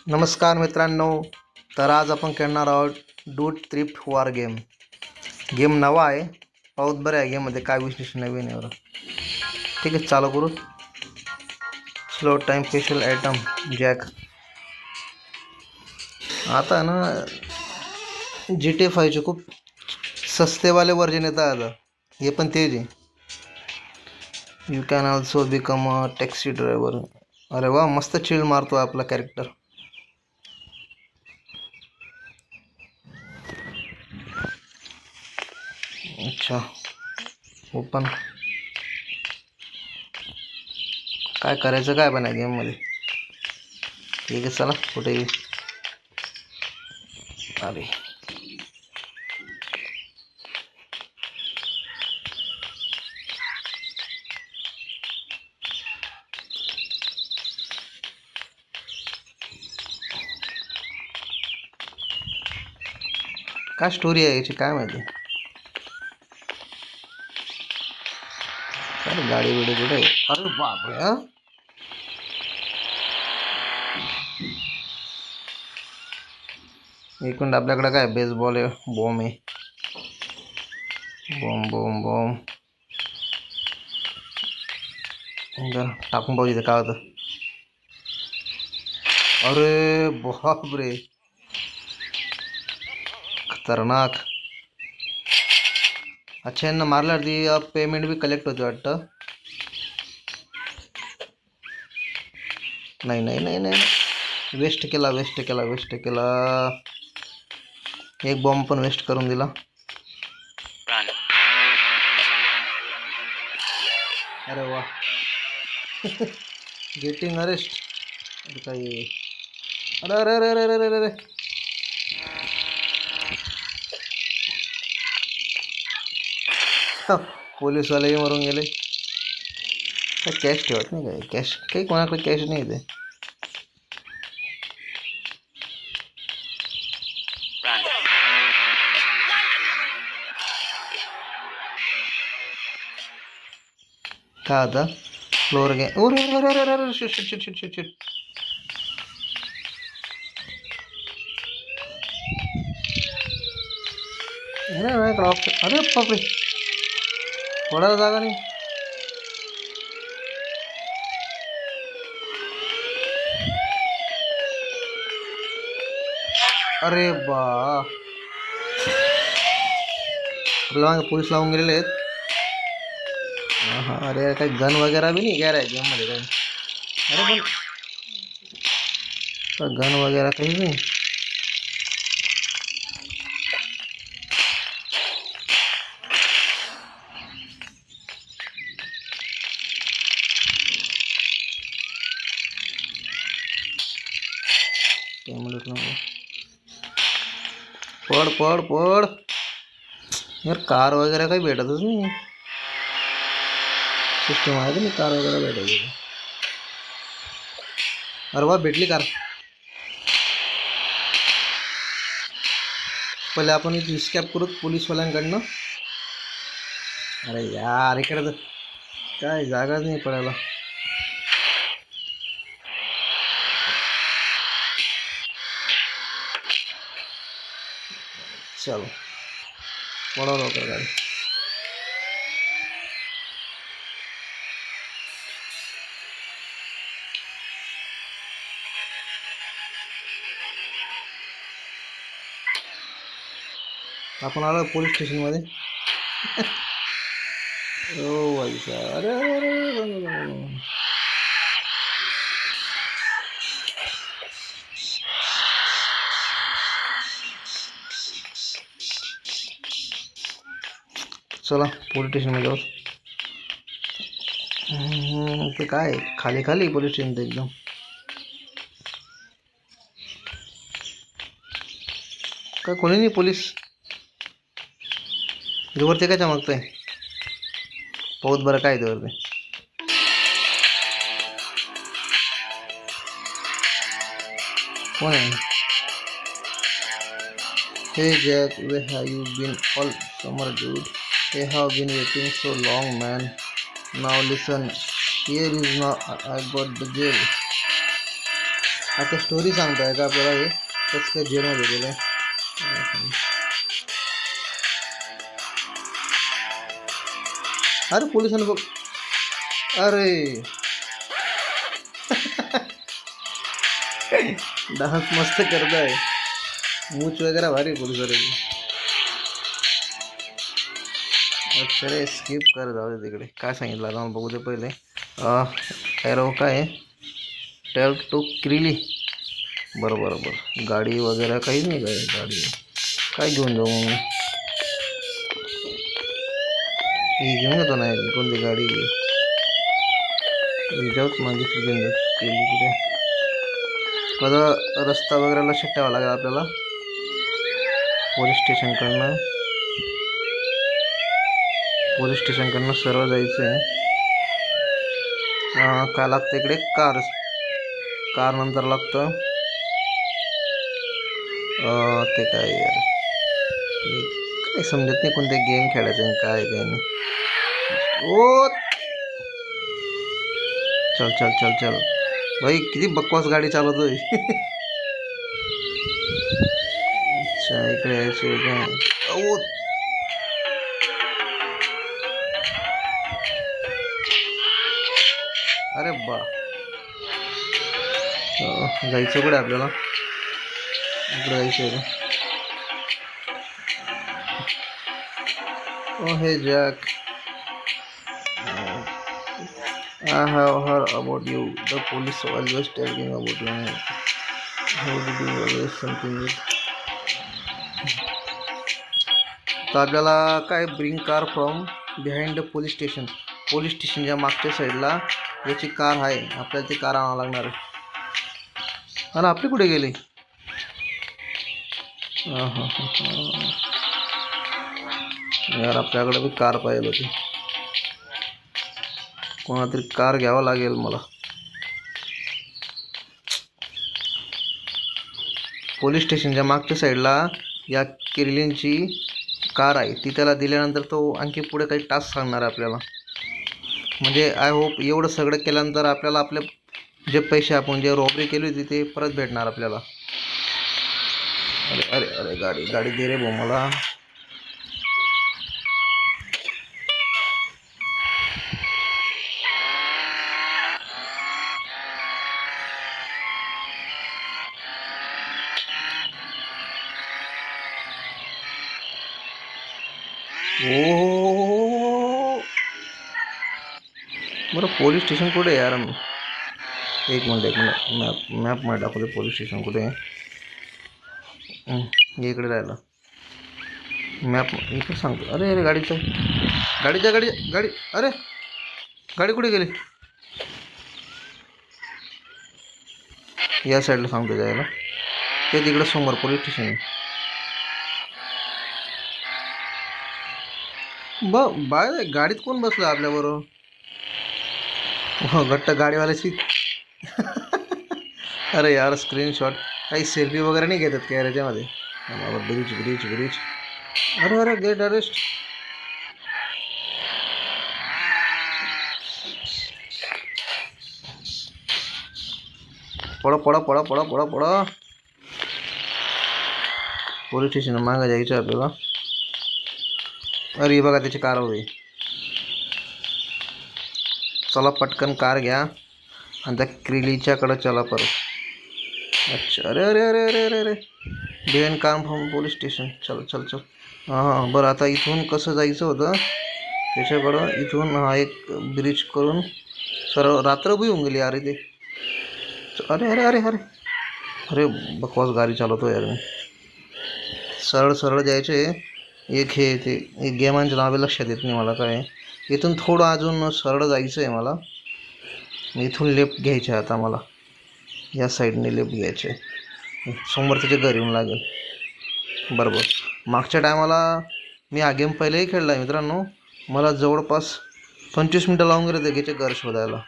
नमस्कार मित्रांनो, तर आज आपण खेळणार आहोत डूट थ्रिफ्ट वॉर गेम. गेम नवा आहे, पाहूत बरं आहे गेममध्ये काय विशेष नवीन आहे. बरं ठीक आहे, चालू करू. Slow time special item jack. आता ना GTA 5चे खूप सस्तेवाले वर्जन येतात आता, हे पण तेच आहे. You can also become a taxi driver. अरे वा, मस्त चिल मारतो आपला कॅरेक्टर. अच्छा, ओपन. काय करायचं काय पण आहे गेममध्ये. ठीक आहे, चला कुठे. अरे काय स्टोरी आहे याची काय माहिती. अरे गाडी बिडी कुठे आहे? अरे बापरे. हा, एकूण आपल्याकडे काय बेसबॉल आहे, बॉम्ब आहे. बॉम्ब बॉम्ब बॉम्ब टाकून पाहू इथे काय होतं. अरे बापरे, खतरनाक. अच्छा, यांना मारल्यावरती पेमेंट बी कलेक्ट होते वाटतं. नाही नाही नाही नाही, वेस्ट केला वेस्ट केला वेस्ट केला. एक बॉम्ब पण वेस्ट करून दिला. अरे वा. Getting arrest. काही. अरे अरे अरे अरे अरे अरे अरे. पोलीसवालेही मरून गेले. काय कॅश ठेवत नाही, काय कॅश काही कोणाकडे कॅश नाही येते. काय आता फ्लोअर गे. अरे अरे अरे अरे अरे, shit shit shit shit shit shit. अरे माझ्याकडे ऑप्शन. अरे बापरे, थोडा जागा नाही. अरे बा, मागे पोलीस लावून गेलेले आहेत. हां, अरे काही गन वगैरे बी नाही घ्या रे गेममध्ये काही. अरे पण गन वगैरे काही नाही. पड पड पड. यार कार वगैरे काही भेटतच नाही. सिस्टम आहे का नाही कार वगैरे भेटायची. अरे वा, भेटली कार. पहिले आपण इथे स्कॅप करू पोलीसवाल्यांकडनं. अरे यार, इकडे तर काय जागाच नाही पडायला. चलो पडो लवकर गाडी. आपण आलो पोलीस स्टेशनमध्ये. ओ भाई साहब, अरे अरे अरे. चला पोलीस स्टेशनमध्ये जाऊ. ते काय खाली खाली पोलीस स्टेशन एकदम. काय कोणी नाही पोलीस. वरती काय चमकतंय, पाहूत बरं काय ते वरती. कोण आहे? हे jack, where have you been all summer dude? I have been waiting so long man. Now listen, here is नॉ आय गॉट द जेल. आता स्टोरी सांगताय का आपल्याला हे कसं काय जेलमध्ये गेलं. अरे पोलिसांनी बघ. अरे डान्स मस्त करताय. मूच वगैरे भारी पोलिसांची. अच्छा रे स्किप कर जाऊ दे तिकडे. काय सांगितलं आता मला बघू दे पहिले. एरो काय टेल टू क्रिली. बरं गाडी वगैरे काही नाही काय. गाडी काय घेऊन जाऊ मग. ही घेऊन येतो ना कोणती गाडी जाऊच मागितली घेऊन जाऊ केली कुठे. आता रस्ता वगैरे लक्षात ठेवावा लागेल आपल्याला. पोलीस स्टेशनकडनं सरळ जायचं आहे. काय लागतं इकडे कार नंतर लागतं ते काय यार काय समजत नाही कोणते गेम खेळायचे काय नाही. ओ चल भाई किती बकवास गाडी चालवतोय. अच्छा इकडे यायचं काय. ओ अरे बा जायचं कुठे आपल्याला. इकडे जायचं आहे. ओ हे jack I have heard about you. The police always talking about you. How did you always something with? तर आपल्याला काय bring car from behind the police station. Police स्टेशनच्या मागच्या साईडला याची कार आहे. आपल्याला ती कार आणावं लागणार आहे. आणि आपली कुठे गेली. यार आपल्याकडे बी कार पाहिजे होती. कोणातरी कार घ्यावं लागेल मला. पोलीस स्टेशनच्या मागच्या साईडला या किर्लिनची कार आहे. ती त्याला दिल्यानंतर तो आणखी पुढे काही टास्क सांगणार आहे आपल्याला. म्हणजे आय होप एवढं सगळं केल्यानंतर आपल्याला आपले जे पैसे आपण जे रॉबरी केली होती ते परत भेटणार आपल्याला. अरे अरे अरे गाडी दे रे भाऊ मला. ओ बरं पोलीस स्टेशन कुठे आहे यार. एक मिनिट मॅपमध्ये दाखवते पोलीस स्टेशन कुठे आहे. इकडे राहिलं मॅप इकडे सांगतो. अरे गाडी अरे गाडी कुठे गेली. या साईडला सांगतो जायला. ते तिकडे समोर पोलीस स्टेशन आहे. बाय गाडीत कोण बसलं आपल्याबरोबर. हो घट्ट गाडीवाल्याची. अरे यार स्क्रीनशॉट काही सेल्फी वगैरे नाही घेतात काय याच्यामध्ये. ब्रिज. अरे गेट अरेस्ट. पडा. पोलीस स्टेशन मागं जायचं आपल्याला. अरे बघा त्याची कार हवी. चला पटकन कार घ्या आणि त्या क्रिलीच्याकडं चला परत. अच्छा अरे behind car from police station. चल हां बरं. आता इथून कसं जायचं होतं त्याच्याकडं. इथून हा एक ब्रिज करून सरळ रात्र बी होऊन गेली अरे ते. अरे बकवास गाडी चालवतो यार मी. सरळ जायचे. एक हे ते एक गेमांच्या नावे लक्षात येत नाही मला काय. इथून थोडं अजून सरळ जायचं आहे मला. इथून लेफ्ट घ्यायचे आता मला. या साईडने लेफ्ट घ्यायचे. समोर त्याचे घर येऊन लागेल. बरोबर. मागच्या टायमाला मी हा गेम पहिलेही खेळला आहे मित्रांनो. मला जवळपास 25 मिनटं लावून गेले ते त्याचे घर शोधायला.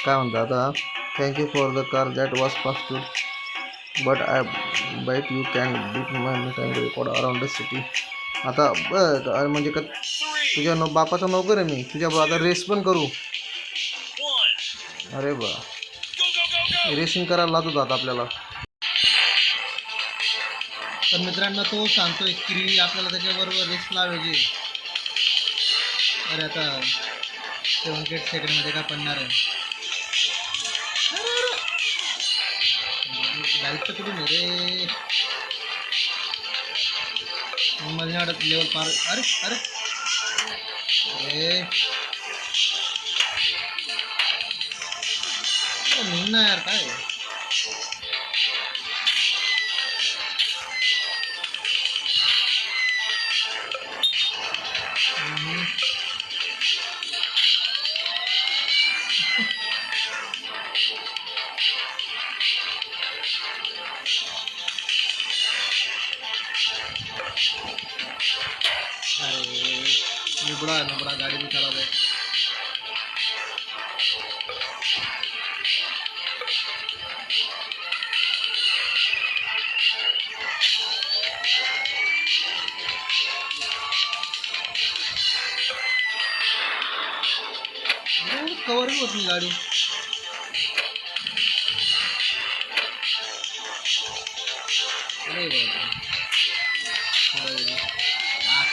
काय म्हणता आता. Thank you for the car that was fast. But I bet you can beat my time record around the city. आता बरं म्हणजे का तुझ्या बापाचा नोकर आहे मी, तुझ्या आता रेस पण करू. अरे बा, रेसिंग करायला लागत आता आपल्याला. तर मित्रांनो तो सांगतोय की आपल्याला त्याच्याबरोबर रेस लावायची. अरे आता 78 सेकंडमध्ये काय पडणार आहे. जायचं कुठून रे माझ्या लेवल पार. अरे अरे अरे निघणार यार काय. अरे निबडा गाडी भी खराब आहे. कवर भी होत नाही गाडी. अरे बाबा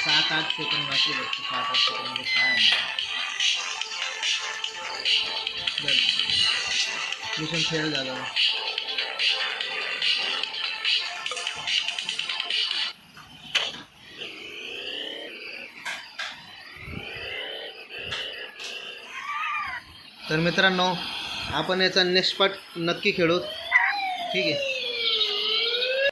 7-8 सेकंड बाकी बघतो. 7-8 सेकंड काय मिशन फेल झालं. तर मित्रांनो आपण याचा नेक्स्ट पार्ट नक्की खेळू. ठीक आहे.